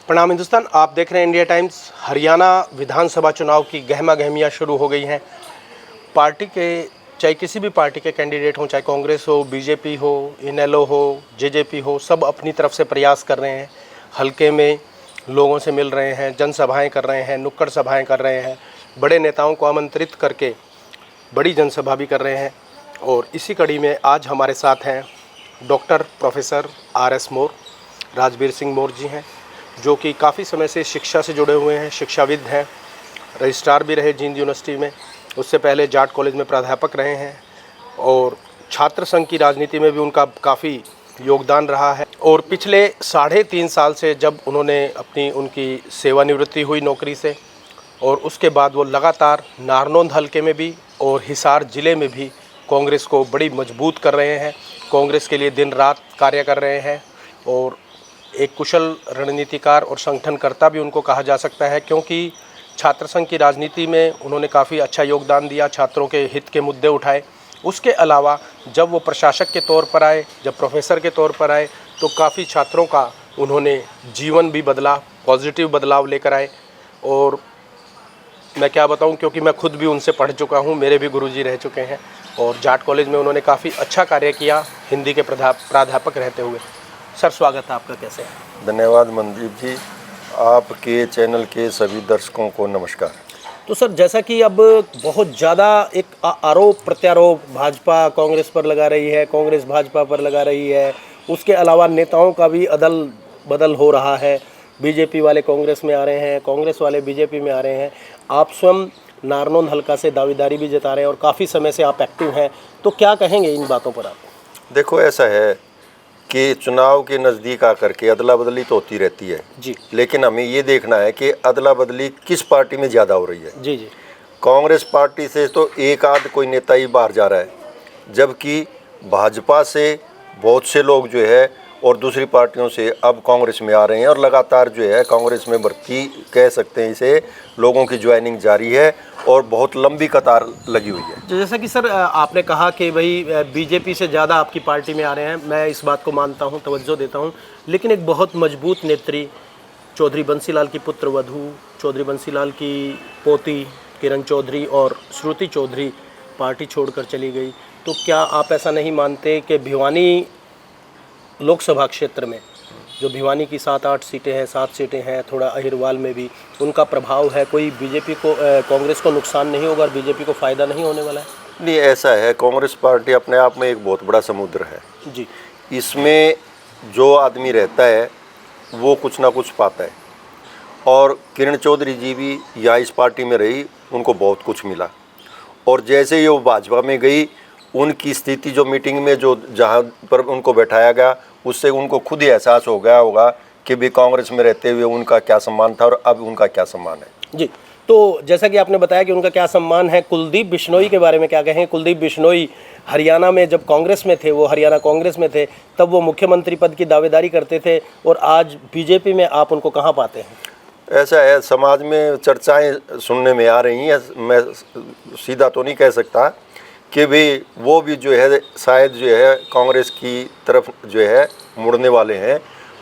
प्रणाम हिंदुस्तान, आप देख रहे हैं इंडिया टाइम्स। हरियाणा विधानसभा चुनाव की गहमा गहमियाँ शुरू हो गई हैं। पार्टी के, चाहे किसी भी पार्टी के कैंडिडेट हों, चाहे कांग्रेस हो, बीजेपी हो, इनेलो हो, जेजेपी हो, सब अपनी तरफ से प्रयास कर रहे हैं। हल्के में लोगों से मिल रहे हैं, जनसभाएं कर रहे हैं, नुक्कड़ सभाएं कर रहे हैं, बड़े नेताओं को आमंत्रित करके बड़ी जनसभा भी कर रहे हैं। और इसी कड़ी में आज हमारे साथ हैं डॉक्टर प्रोफेसर RS मोर, राजवीर सिंह मोर जी हैं, जो कि काफ़ी समय से शिक्षा से जुड़े हुए हैं, शिक्षाविद हैं, रजिस्ट्रार भी रहे जींद यूनिवर्सिटी में, उससे पहले जाट कॉलेज में प्राध्यापक रहे हैं और छात्र संघ की राजनीति में भी उनका काफ़ी योगदान रहा है। और पिछले 3.5 साल से जब उन्होंने उनकी सेवानिवृत्ति हुई नौकरी से, और उसके बाद वो लगातार नारनौंद हलके में भी और हिसार ज़िले में भी कांग्रेस को बड़ी मजबूत कर रहे हैं, कांग्रेस के लिए दिन रात कार्य कर रहे हैं। और एक कुशल रणनीतिकार और संगठनकर्ता भी उनको कहा जा सकता है, क्योंकि छात्र संघ की राजनीति में उन्होंने काफ़ी अच्छा योगदान दिया, छात्रों के हित के मुद्दे उठाए। उसके अलावा जब वो प्रशासक के तौर पर आए, जब प्रोफेसर के तौर पर आए, तो काफ़ी छात्रों का उन्होंने जीवन भी बदला, पॉजिटिव बदलाव लेकर आए। और मैं क्या बताऊं, क्योंकि मैं खुद भी उनसे पढ़ चुका हूं, मेरे भी गुरुजी रह चुके हैं और जाट कॉलेज में उन्होंने काफ़ी अच्छा कार्य किया हिंदी के प्राध्यापक रहते हुए। सर, स्वागत है आपका, कैसे हैं? धन्यवाद मनदीप जी, आपके चैनल के सभी दर्शकों को नमस्कार। तो सर, जैसा कि अब बहुत ज़्यादा एक आरोप प्रत्यारोप भाजपा कांग्रेस पर लगा रही है, कांग्रेस भाजपा पर लगा रही है, उसके अलावा नेताओं का भी अदल बदल हो रहा है, बीजेपी वाले कांग्रेस में आ रहे हैं, कांग्रेस वाले बीजेपी में आ रहे हैं। आप स्वयं नारनौंद हल्का से दावेदारी भी जता रहे हैं और काफ़ी समय से आप एक्टिव हैं, तो क्या कहेंगे इन बातों पर आप? देखो, ऐसा है कि चुनाव के नज़दीक आकर के अदला बदली तो होती रहती है जी, लेकिन हमें ये देखना है कि अदला बदली किस पार्टी में ज़्यादा हो रही है। जी जी। कांग्रेस पार्टी से तो एक आध कोई नेता ही बाहर जा रहा है, जबकि भाजपा से बहुत से लोग जो है और दूसरी पार्टियों से अब कांग्रेस में आ रहे हैं और लगातार जो है कांग्रेस में भर्ती कह सकते हैं इसे, लोगों की ज्वाइनिंग जारी है और बहुत लंबी कतार लगी हुई है। जैसा कि सर आपने कहा कि भाई बीजेपी से ज़्यादा आपकी पार्टी में आ रहे हैं, मैं इस बात को मानता हूं, तवज्जो देता हूं, लेकिन एक बहुत मजबूत नेत्री चौधरी बंसीलाल की पुत्र वधू, चौधरी बंसीलाल की पोती किरण चौधरी और श्रुति चौधरी पार्टी छोड़कर चली गई। तो क्या आप ऐसा नहीं मानते कि भिवानी लोकसभा क्षेत्र में, जो भिवानी की 7-8 सीटें हैं, 7 सीटें हैं, थोड़ा अहिरवाल में भी उनका प्रभाव है, कोई बीजेपी को कांग्रेस को नुकसान नहीं होगा और बीजेपी को फ़ायदा नहीं होने वाला है? नहीं, ऐसा है, कांग्रेस पार्टी अपने आप में एक बहुत बड़ा समुद्र है जी। इसमें जो आदमी रहता है वो कुछ ना कुछ पाता है, और किरण चौधरी जी भी यहाँ इस पार्टी में रही, उनको बहुत कुछ मिला। और जैसे ही वो भाजपा में गई, उनकी स्थिति जो मीटिंग में जो जहाँ पर उनको बैठाया गया, उससे उनको खुद ही एहसास हो गया होगा कि भी कांग्रेस में रहते हुए उनका क्या सम्मान था और अब उनका क्या सम्मान है। जी, तो जैसा कि आपने बताया कि उनका क्या सम्मान है, कुलदीप बिश्नोई के बारे में क्या कहें? कुलदीप बिश्नोई हरियाणा में जब कांग्रेस में थे, वो हरियाणा कांग्रेस में थे, तब वो मुख्यमंत्री पद की दावेदारी करते थे, और आज बीजेपी में आप उनको कहाँ पाते हैं? ऐसा है, समाज में चर्चाएं सुनने में आ रही हैं, मैं सीधा तो नहीं कह सकता कि भी वो भी जो है शायद जो है कांग्रेस की तरफ जो है मुड़ने वाले हैं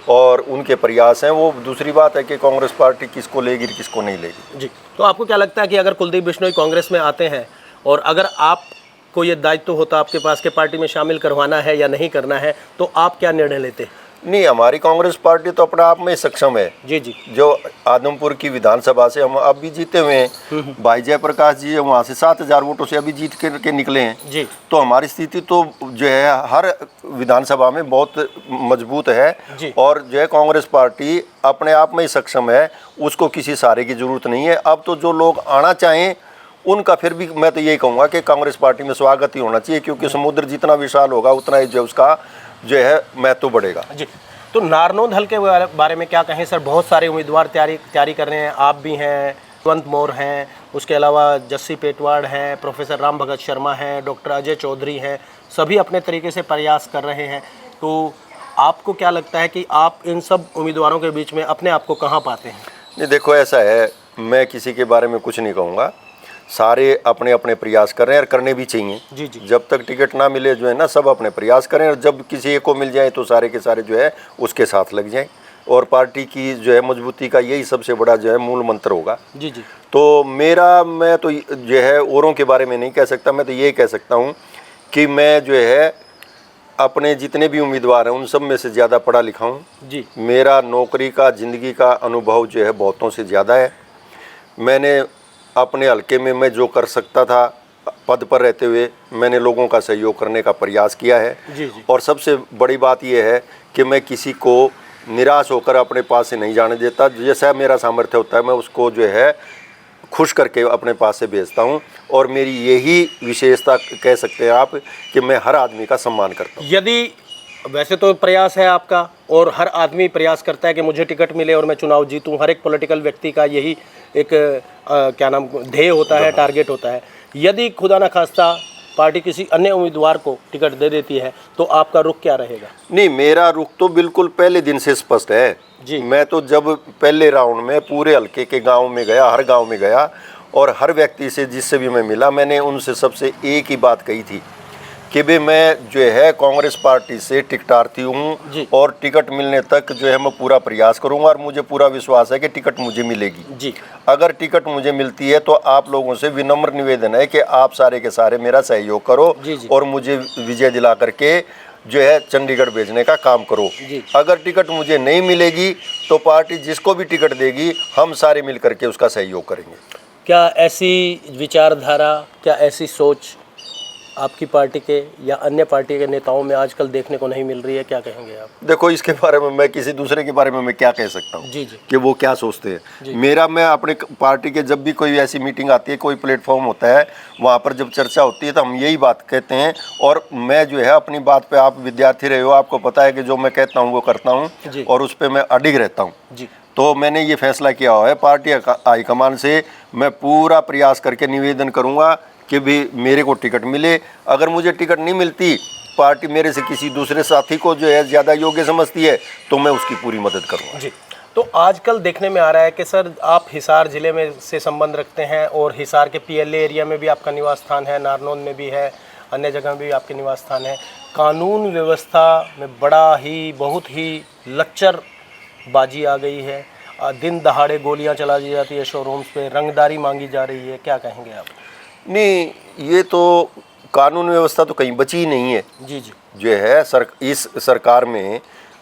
और उनके प्रयास हैं। वो दूसरी बात है कि कांग्रेस पार्टी किसको लेगी किसको नहीं लेगी। जी, तो आपको क्या लगता है कि अगर कुलदीप बिश्नोई कांग्रेस में आते हैं और अगर आपको ये दायित्व होता आपके पास कि पार्टी में शामिल करवाना है या नहीं करना है, तो आप क्या निर्णय लेते? नहीं, हमारी कांग्रेस पार्टी तो अपने आप में सक्षम है। जी जी। जो आदमपुर की विधानसभा से हम अब भी जीते हुए हैं, भाई जयप्रकाश जी वहाँ से 7,000 वोटों से अभी जीत के निकले हैं जी। तो हमारी स्थिति तो जो है हर विधानसभा में बहुत मजबूत है जी। और जो है कांग्रेस पार्टी अपने आप में ही सक्षम है, उसको किसी सहारे की जरूरत नहीं है। अब तो जो लोग आना चाहें उनका फिर भी मैं तो यही कहूँगा कि कांग्रेस पार्टी में स्वागत ही होना चाहिए, क्योंकि समुद्र जितना विशाल होगा उतना ही जो उसका जो है महत्व बढ़ेगा। जी, तो नारनौंद हल्के के बारे में क्या कहें सर? बहुत सारे उम्मीदवार तैयारी कर रहे हैं, आप भी हैं, कुलवंत मोर हैं, उसके अलावा जस्सी पेटवाड़ हैं, प्रोफेसर राम भगत शर्मा हैं, डॉक्टर अजय चौधरी हैं, सभी अपने तरीके से प्रयास कर रहे हैं। तो आपको क्या लगता है कि आप इन सब उम्मीदवारों के बीच में अपने आप को कहाँ पाते हैं? नहीं, देखो, ऐसा है, मैं किसी के बारे में कुछ नहीं कहूँगा, सारे अपने अपने प्रयास कर रहे हैं और करने भी चाहिए। जी जी। जब तक टिकट ना मिले जो है ना, सब अपने प्रयास करें, और जब किसी एक को मिल जाए तो सारे के सारे जो है उसके साथ लग जाएं। और पार्टी की जो है मजबूती का यही सबसे बड़ा जो है मूल मंत्र होगा। जी जी। तो मैं तो जो है औरों के बारे में नहीं कह सकता, मैं तो ये कह सकता हूँ कि मैं जो है अपने जितने भी उम्मीदवार हैं उन सब में से ज़्यादा पढ़ा लिखा हूँ जी। मेरा नौकरी का, ज़िंदगी का अनुभव जो है बहुतों से ज़्यादा है। मैंने अपने हल्के में मैं जो कर सकता था पद पर रहते हुए मैंने लोगों का सहयोग करने का प्रयास किया है। जी जी। और सबसे बड़ी बात यह है कि मैं किसी को निराश होकर अपने पास से नहीं जाने देता। जैसा मेरा सामर्थ्य होता है मैं उसको जो है खुश करके अपने पास से भेजता हूँ। और मेरी यही विशेषता कह सकते हैं आप कि मैं हर आदमी का सम्मान करता हूँ। यदि वैसे तो प्रयास है आपका और हर आदमी प्रयास करता है कि मुझे टिकट मिले और मैं चुनाव जीतूं, हर एक पॉलिटिकल व्यक्ति का यही एक क्या नाम ध्येय होता है, टारगेट होता है। यदि खुदा न खास्ता पार्टी किसी अन्य उम्मीदवार को टिकट दे देती है तो आपका रुख क्या रहेगा? नहीं, मेरा रुख तो बिल्कुल पहले दिन से स्पष्ट है जी। मैं तो जब पहले राउंड में पूरे हल्के के गांव में गया, हर गांव में गया और हर व्यक्ति से जिससे भी मैं मिला मैंने उनसे सबसे एक ही बात कही थी कि भाई मैं जो है कांग्रेस पार्टी से टिकटार्थी हूँ और टिकट मिलने तक जो है मैं पूरा प्रयास करूँगा और मुझे पूरा विश्वास है कि टिकट मुझे मिलेगी। जी। अगर टिकट मुझे मिलती है तो आप लोगों से विनम्र निवेदन है कि आप सारे के सारे मेरा सहयोग करो और मुझे विजय दिला करके जो है चंडीगढ़ भेजने का काम करो। अगर टिकट मुझे नहीं मिलेगी तो पार्टी जिसको भी टिकट देगी हम सारे मिल करके उसका सहयोग करेंगे। क्या ऐसी विचारधारा, क्या ऐसी सोच आपकी पार्टी के या अन्य पार्टी के नेताओं में आजकल देखने को नहीं मिल रही है? क्या कहेंगे आप? देखो, इसके बारे में मैं किसी दूसरे के बारे में मैं क्या कह सकता हूँ जी जी। कि वो क्या सोचते हैं। मैं अपने पार्टी के जब भी कोई ऐसी मीटिंग आती है, कोई प्लेटफॉर्म होता है, वहाँ पर जब चर्चा होती है तो हम यही बात कहते हैं। और मैं जो है अपनी बात पे, आप विद्यार्थी रहे हो, आपको पता है कि जो मैं कहता हूँ वो करता हूँ और उस पर मैं अडिग रहता हूँ। तो मैंने ये फैसला किया हुआ है पार्टी हाईकमान से मैं पूरा प्रयास करके निवेदन करूँगा कि भी मेरे को टिकट मिले। अगर मुझे टिकट नहीं मिलती, पार्टी मेरे से किसी दूसरे साथी को जो है ज़्यादा योग्य समझती है तो मैं उसकी पूरी मदद करूँगा। जी। तो आजकल देखने में आ रहा है कि सर आप हिसार ज़िले में से संबंध रखते हैं और हिसार के पीएलए एरिया में भी आपका निवास स्थान है, नारनौंद में भी है, अन्य जगह भी आपके निवास स्थान है। कानून व्यवस्था में बहुत ही लच्चर बाजी आ गई है। दिन दहाड़े गोलियां चला दी जाती है शोरूम्स पे, रंगदारी मांगी जा रही है, क्या कहेंगे आप? नहीं, ये तो कानून व्यवस्था तो कहीं बची ही नहीं है। जी जी। जो है इस सरकार में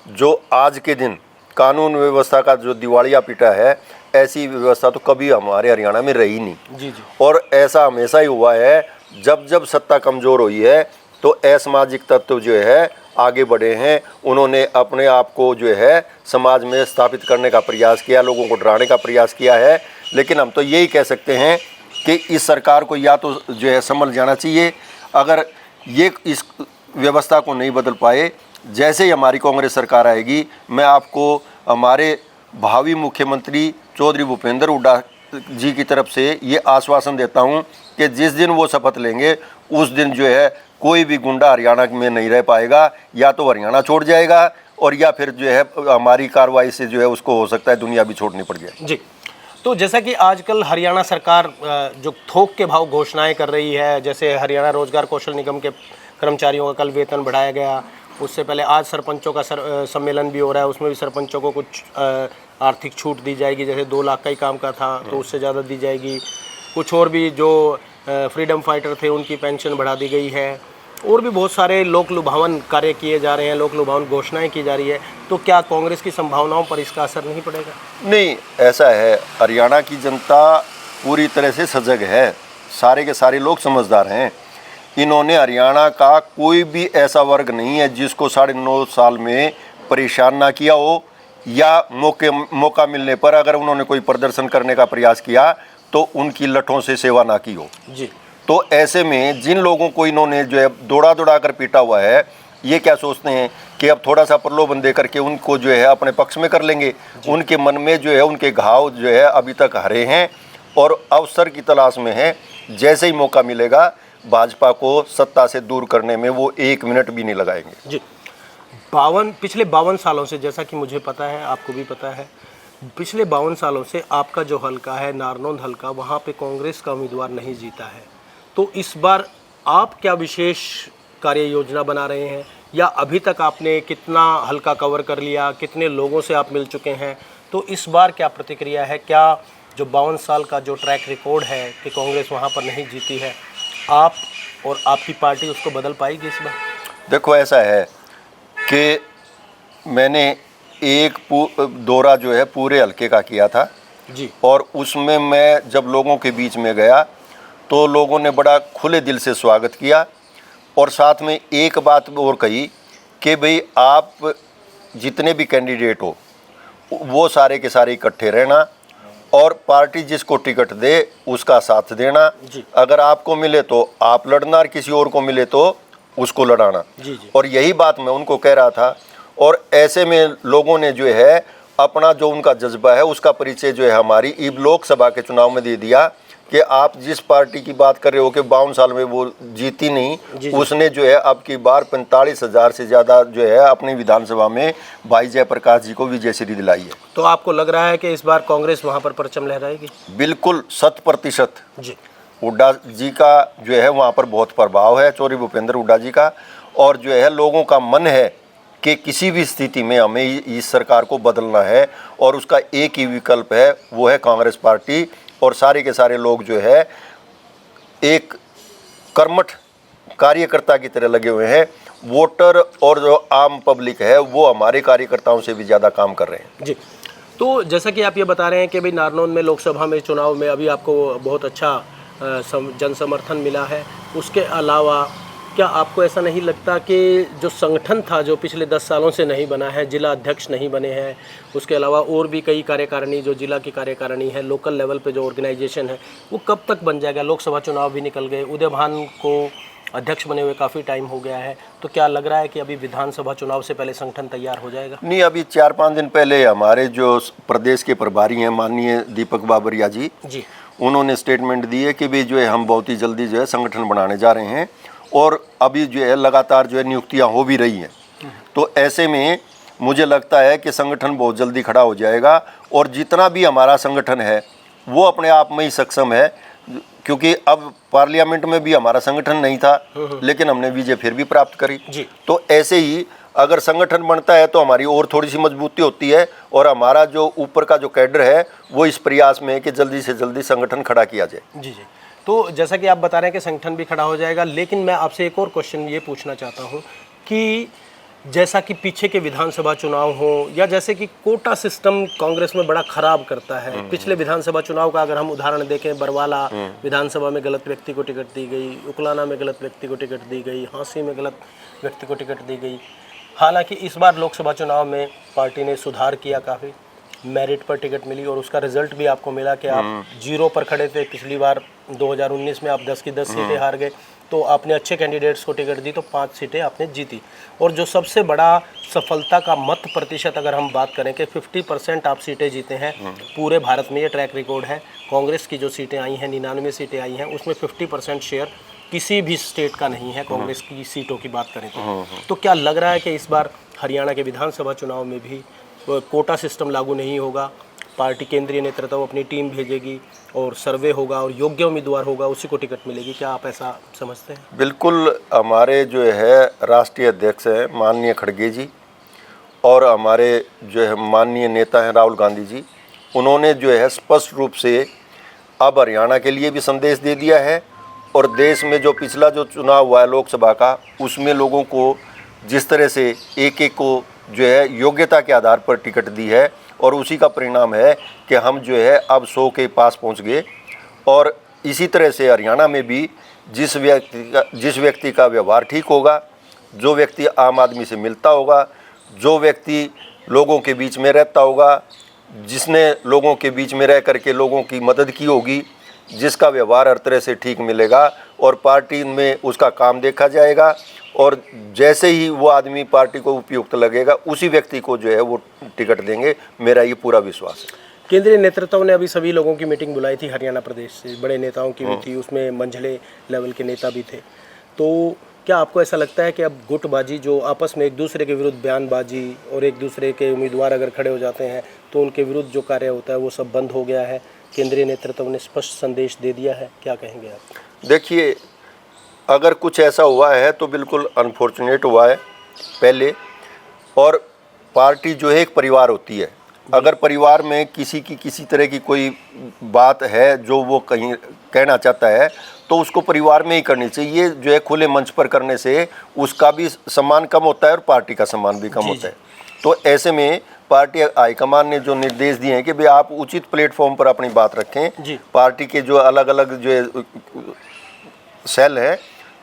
जो आज के दिन कानून व्यवस्था का जो दिवालिया पीटा है, ऐसी व्यवस्था तो कभी हमारे हरियाणा में रही नहीं। जी जी। और ऐसा हमेशा ही हुआ है, जब जब सत्ता कमज़ोर हुई है तो असामाजिक तत्व जो है आगे बढ़े हैं। उन्होंने अपने आप को जो है समाज में स्थापित करने का प्रयास किया, लोगों को डराने का प्रयास किया है। लेकिन हम तो यही कह सकते हैं कि इस सरकार को या तो जो है संभल जाना चाहिए। अगर ये इस व्यवस्था को नहीं बदल पाए, जैसे ही हमारी कांग्रेस सरकार आएगी, मैं आपको हमारे भावी मुख्यमंत्री चौधरी भूपेंद्र हुड्डा जी की तरफ से ये आश्वासन देता हूं कि जिस दिन वो शपथ लेंगे उस दिन जो है कोई भी गुंडा हरियाणा में नहीं रह पाएगा। या तो हरियाणा छोड़ जाएगा और या फिर जो है हमारी कार्रवाई से जो है उसको हो सकता है दुनिया भी छोड़नी पड़ जाए। जी। तो जैसा कि आजकल हरियाणा सरकार जो थोक के भाव घोषणाएं कर रही है, जैसे हरियाणा रोजगार कौशल निगम के कर्मचारियों का कल वेतन बढ़ाया गया, उससे पहले आज सरपंचों का सम्मेलन भी हो रहा है, उसमें भी सरपंचों को कुछ आर्थिक छूट दी जाएगी। जैसे 2 लाख का ही काम का था तो उससे ज़्यादा दी जाएगी। कुछ और भी जो फ्रीडम फाइटर थे उनकी पेंशन बढ़ा दी गई है, और भी बहुत सारे लोक लुभावन कार्य किए जा रहे हैं, लोक लुभावन घोषणाएं की जा रही है। तो क्या कांग्रेस की संभावनाओं पर इसका असर नहीं पड़ेगा? नहीं, ऐसा है, हरियाणा की जनता पूरी तरह से सजग है, सारे के सारे लोग समझदार हैं। इन्होंने हरियाणा का कोई भी ऐसा वर्ग नहीं है जिसको 9.5 साल में परेशान ना किया हो, या मौका मिलने पर अगर उन्होंने कोई प्रदर्शन करने का प्रयास किया तो उनकी लठों से सेवा ना की हो। जी। तो ऐसे में जिन लोगों को इन्होंने जो है दौड़ा कर पीटा हुआ है, ये क्या सोचते हैं कि अब थोड़ा सा प्रलोभन दे करके उनको जो है अपने पक्ष में कर लेंगे। उनके मन में जो है उनके घाव जो है अभी तक हरे हैं और अवसर की तलाश में हैं। जैसे ही मौका मिलेगा भाजपा को सत्ता से दूर करने में वो 1 मिनट भी नहीं लगाएंगे। जी। पिछले 52 सालों से, जैसा कि मुझे पता है, आपको भी पता है, पिछले 52 सालों से आपका जो हलका है नारनौंद हलका, वहाँ पे कांग्रेस का उम्मीदवार नहीं जीता है। तो इस बार आप क्या विशेष कार्य योजना बना रहे हैं? या अभी तक आपने कितना हल्का कवर कर लिया, कितने लोगों से आप मिल चुके हैं, तो इस बार क्या प्रतिक्रिया है? क्या जो 52 साल का जो ट्रैक रिकॉर्ड है कि कांग्रेस वहाँ पर नहीं जीती है, आप और आपकी पार्टी उसको बदल पाएगी इस बार? देखो, ऐसा है कि मैंने एक दौरा जो है पूरे हल्के का किया था जी। और उसमें मैं जब लोगों के बीच में गया तो लोगों ने बड़ा खुले दिल से स्वागत किया और साथ में एक बात और कही कि भाई आप जितने भी कैंडिडेट हो वो सारे के सारे इकट्ठे रहना और पार्टी जिसको टिकट दे उसका साथ देना। जी। अगर आपको मिले तो आप लड़ना और किसी और को मिले तो उसको लड़ाना। जी जी। और यही बात मैं उनको कह रहा था और ऐसे में लोगों ने जो है अपना जो उनका जज्बा है उसका परिचय जो है हमारी इब लोकसभा के चुनाव में दे दिया कि आप जिस पार्टी की बात कर रहे हो कि 52 साल में वो जीती नहीं, जी। उसने जो है अब की बार 45,000 से ज़्यादा जो है अपनी विधानसभा में भाई जयप्रकाश जी को विजयश्री दिलाई है। तो आपको लग रहा है कि इस बार कांग्रेस वहाँ पर परचम लहराएगी? बिल्कुल 100%। जी। हुड्डा जी का जो है वहाँ पर बहुत प्रभाव है, चौधरी भूपेंद्र हुड्डा जी का, और जो है लोगों का मन है कि किसी भी स्थिति में हमें इस सरकार को बदलना है और उसका एक ही विकल्प है, वो है कांग्रेस पार्टी। और सारे के सारे लोग जो है एक कर्मठ कार्यकर्ता की तरह लगे हुए हैं। वोटर और जो आम पब्लिक है वो हमारे कार्यकर्ताओं से भी ज़्यादा काम कर रहे हैं। जी। तो जैसा कि आप ये बता रहे हैं कि भाई नारनौल में लोकसभा में चुनाव में अभी आपको बहुत अच्छा जन समर्थन मिला है, उसके अलावा क्या आपको ऐसा नहीं लगता कि जो संगठन था जो पिछले 10 सालों से नहीं बना है, जिला अध्यक्ष नहीं बने हैं, उसके अलावा और भी कई कार्यकारिणी जो जिला की कार्यकारिणी है, लोकल लेवल पे जो ऑर्गेनाइजेशन है, वो कब तक बन जाएगा? लोकसभा चुनाव भी निकल गए, उदय भान को अध्यक्ष बने हुए काफ़ी टाइम हो गया है, तो क्या लग रहा है कि अभी विधानसभा चुनाव से पहले संगठन तैयार हो जाएगा? नहीं, अभी 4-5 दिन पहले हमारे जो प्रदेश के प्रभारी हैं माननीय दीपक बाबरिया जी, उन्होंने स्टेटमेंट दी है कि भाई जो है हम बहुत ही जल्दी जो है संगठन बनाने जा रहे हैं और अभी जो है लगातार जो है नियुक्तियां हो भी रही हैं। तो ऐसे में मुझे लगता है कि संगठन बहुत जल्दी खड़ा हो जाएगा और जितना भी हमारा संगठन है वो अपने आप में ही सक्षम है, क्योंकि अब पार्लियामेंट में भी हमारा संगठन नहीं था लेकिन हमने विजय फिर भी प्राप्त करी जी। तो ऐसे ही अगर संगठन बनता है तो हमारी और थोड़ी सी मजबूती होती है और हमारा जो ऊपर का जो कैडर है वो इस प्रयास में है कि जल्दी से जल्दी संगठन खड़ा किया जाए। जी जी। तो जैसा कि आप बता रहे हैं कि संगठन भी खड़ा हो जाएगा, लेकिन मैं आपसे एक और क्वेश्चन ये पूछना चाहता हूँ कि जैसा कि पीछे के विधानसभा चुनाव हो या जैसे कि कोटा सिस्टम कांग्रेस में बड़ा खराब करता है। पिछले विधानसभा चुनाव का अगर हम उदाहरण देखें, बरवाला विधानसभा में गलत व्यक्ति को टिकट दी गई, उकलाना में गलत व्यक्ति को टिकट दी गई, हाँसी में गलत व्यक्ति को टिकट दी गई। हालांकि इस बार लोकसभा चुनाव में पार्टी ने सुधार किया, काफ़ी मेरिट पर टिकट मिली और उसका रिजल्ट भी आपको मिला कि आप 0 पर खड़े थे। पिछली बार 2019 में आप 10 की 10 सीटें हार गए, तो आपने अच्छे कैंडिडेट्स को टिकट दी तो 5 सीटें आपने जीती। और जो सबसे बड़ा सफलता का मत प्रतिशत अगर हम बात करें कि 50% आप सीटें जीते हैं पूरे भारत में, ये ट्रैक रिकॉर्ड है। कांग्रेस की जो सीटें आई हैं 99 सीटें आई हैं, उसमें 50% शेयर किसी भी स्टेट का नहीं है कांग्रेस की सीटों की बात करें तो क्या लग रहा है कि इस बार हरियाणा के विधानसभा चुनाव में भी कोटा सिस्टम लागू नहीं होगा, पार्टी केंद्रीय नेतृत्व अपनी टीम भेजेगी और सर्वे होगा और योग्य उम्मीदवार होगा उसी को टिकट मिलेगी? क्या आप ऐसा समझते हैं? बिल्कुल, हमारे जो है राष्ट्रीय अध्यक्ष हैं माननीय खड़गे जी और हमारे जो है माननीय नेता हैं राहुल गांधी जी, उन्होंने जो है स्पष्ट रूप से अब हरियाणा के लिए भी संदेश दे दिया है और देश में जो पिछला जो चुनाव हुआ है लोकसभा का, उसमें लोगों को जिस तरह से एक एक को जो है योग्यता के आधार पर टिकट दी है और उसी का परिणाम है कि हम जो है अब 100 के पास पहुंच गए। और इसी तरह से हरियाणा में भी जिस व्यक्ति का व्यवहार ठीक होगा, जो व्यक्ति आम आदमी से मिलता होगा, जो व्यक्ति लोगों के बीच में रहता होगा, जिसने लोगों के बीच में रह करके लोगों की मदद की होगी, जिसका व्यवहार हर तरह से ठीक मिलेगा और पार्टी में उसका काम देखा जाएगा और जैसे ही वो आदमी पार्टी को उपयुक्त लगेगा उसी व्यक्ति को जो है वो टिकट देंगे, मेरा ये पूरा विश्वास है। केंद्रीय नेतृत्व ने अभी सभी लोगों की मीटिंग बुलाई थी हरियाणा प्रदेश से, बड़े नेताओं की भी थी, उसमें मंझले लेवल के नेता भी थे। तो क्या आपको ऐसा लगता है कि अब गुटबाजी जो आपस में एक दूसरे के विरुद्ध बयानबाजी और एक दूसरे के उम्मीदवार अगर खड़े हो जाते हैं तो उनके विरुद्ध जो कार्य होता है वो सब बंद हो गया है? केंद्रीय नेतृत्व ने स्पष्ट संदेश दे दिया है, क्या कहेंगे आप? देखिए, अगर कुछ ऐसा हुआ है तो बिल्कुल अनफॉर्चुनेट हुआ है पहले। और पार्टी जो है एक परिवार होती है। अगर परिवार में किसी की किसी तरह की कोई बात है जो वो कहीं कहना चाहता है तो उसको परिवार में ही करनी चाहिए। ये जो है खुले मंच पर करने से उसका भी सम्मान कम होता है और पार्टी का सम्मान भी कम होता है। तो ऐसे में पार्टी हाईकमान ने जो निर्देश दिए हैं कि भाई आप उचित प्लेटफॉर्म पर अपनी बात रखें। पार्टी के जो अलग अलग जो है सेल हैं,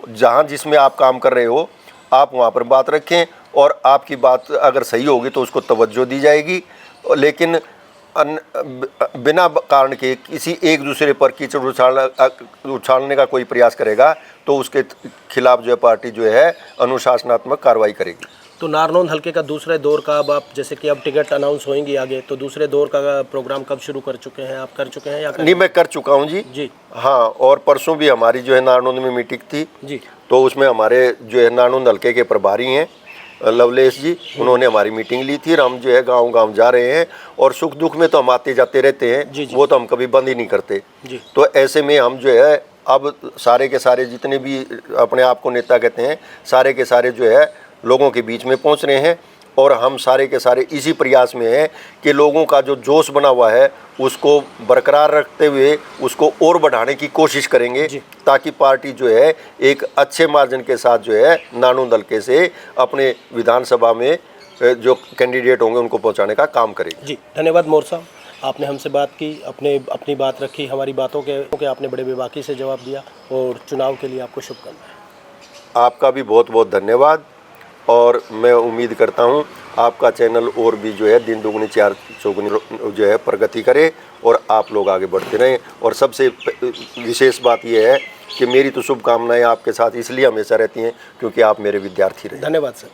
जहाँ जिसमें आप काम कर रहे हो, आप वहाँ पर बात रखें और आपकी बात अगर सही होगी तो उसको तवज्जो दी जाएगी। लेकिन बिना कारण के किसी एक दूसरे पर कीचड़ उछालने का कोई प्रयास करेगा तो उसके खिलाफ जो है पार्टी जो है अनुशासनात्मक कार्रवाई करेगी। तो नारनौंद हल्के का दूसरे दौर का अब आप जैसे कि अब टिकट अनाउंस होंगी आगे, तो दूसरे दौर का प्रोग्राम कब शुरू कर चुके हैं? आप कर चुके हैं या नहीं, मैं कर चुका हूँ जी। हाँ, और परसों भी हमारी जो है नारनौंद में मीटिंग थी जी। तो उसमें हमारे जो है नारनौंद हल्के के प्रभारी हैं लवलेश जी, उन्होंने हमारी मीटिंग ली थी और हम जो है गांव-गांव जा रहे हैं और सुख दुख में तो हम आते जाते रहते हैं। वो तो हम कभी बंद ही नहीं करते। तो ऐसे में हम जो है अब सारे के सारे जितने भी अपने आप को नेता कहते हैं, सारे के सारे जो है लोगों के बीच में पहुंच रहे हैं और हम सारे के सारे इसी प्रयास में हैं कि लोगों का जो जोश बना हुआ है उसको बरकरार रखते हुए उसको और बढ़ाने की कोशिश करेंगे ताकि पार्टी जो है एक अच्छे मार्जिन के साथ जो है नारनौंद हल्के से अपने विधानसभा में जो कैंडिडेट होंगे उनको पहुंचाने का काम करेगी। जी, धन्यवाद मोर साहब, आपने हमसे बात की, अपनी बात रखी, हमारी बातों के आपने बड़े बेबाकी से जवाब दिया और चुनाव के लिए आपको शुभकामनाएं। आपका भी बहुत बहुत धन्यवाद और मैं उम्मीद करता हूं आपका चैनल और भी जो है दिन दुगनी चार चौगुनी जो है प्रगति करे और आप लोग आगे बढ़ते रहें। और सबसे विशेष बात यह है कि मेरी तो शुभकामनाएं आपके साथ इसलिए हमेशा रहती हैं क्योंकि आप मेरे विद्यार्थी रहे। धन्यवाद सर।